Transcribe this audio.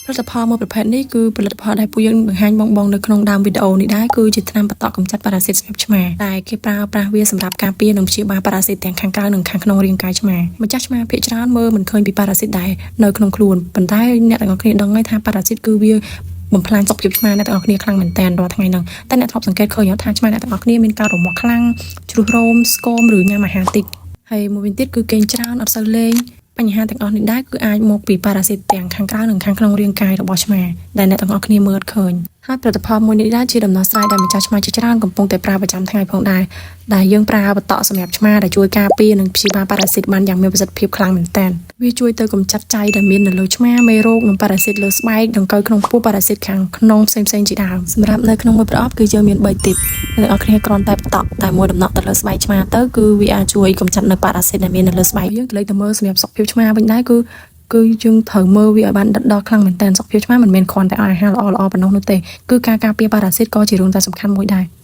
ផលិតផលមួយប្រភេទនេះគឺផលិតផលដែលពួកយើងបង្ហាញបងនៅក្នុងដើមវីដេអូនេះដែរគឺជាថ្នាំបន្តកម្ចាត់ប៉ារ៉ាស៊ីតស្លាបឆ្មាដែលគេប្រើប្រាស់វាសម្រាប់ការពារនិងព្យាបាលប៉ារ៉ាស៊ីតទាំងខាងក្រៅនិងខាងក្នុងរាងកាយឆ្មាម្ចាស់ឆ្មាភាគច្រើនមើលមិនឃើញពីប៉ារ៉ាស៊ីតដែលនៅក្នុងខ្លួនប៉ុន្តែអ្នកទាំងអស់គ្នាដឹងហើយថាប៉ារ៉ាស៊ីតគឺវាបំផ្លាញសុខភាពឆ្មាអ្នកទាំងអស់គ្នាខ្លាំងមែនតើរាល់ថ្ងៃហ្នឹងតែអ្នកធ្លាប់សង្កេតឃើញថាឆ្មាអ្នកទាំងអស់គ្នាមានការរមាស់ខ្លាំងជ្រុះរោមស្គមឬញ៉ាំអាហារតិចហើយមួយវិញទៀតគឺគេងច្រើនអត់សូវលេងបញ្ហាទាំងអស់នេះដែរគឺអាចមកពីប៉ារ៉ាស៊ីតទាំងខាងក្រៅនិងខាងក្នុងរាងកាយរបស់ឆ្មាដែលអ្នកទាំងអស់គ្នាមើលអត់ឃើញហើយផលិតផលមួយនេះដែរជាដំណោះស្រាយដែលម្ចាស់ឆ្មាជាច្រើនកំពុងតែប្រើប្រចាំថ្ងៃផងដែរដែលយើងប្រើបន្តសម្រាប់ឆ្មាដែលជួយការពារនិងព្យាបាលប៉ារ៉ាស៊ីតបានយ៉ាងមានប្រសិទ្ធភាពខ្លាំងមែនទែនវាជួយទៅកម្ចាត់ចៃដែលមាននៅលើឆ្មាមេរោគនិងប៉ារ៉ាស៊ីតលើស្បែកដង្កូវក្នុងពោះប៉ារ៉ាស៊ីតខាងក្នុងផ្សេងៗជាដើមសម្រាប់នៅក្នុងមួយប្រអប់គឺយើងមាន3ទីបអ្នកទាំងអស់គ្នាគ្រាន់តែបន្តតែមួយដំណក់ទៅលើស្បែកឆ្មាទៅគឺវាអាចជួយកម្ចាត់នៅប៉ារ៉ាស៊ីតដែលមាននៅលើស្បែកយើងទៅលើទៅមើលសម្រាប់សុខភាពឆ្មាវិញដែរគឺយើងត្រូវមើលវាឲ្យបានដិតដល់ខ្លាំងមែនតើសុខភាពឆ្មាមិនមែនគ្រាន់តែអាហារល្អប៉ុណ្ណោះនោះទេគឺការការពារប៉ារ៉ាស៊ីតក៏ជារឿងតែសំខាន់មួយដែរ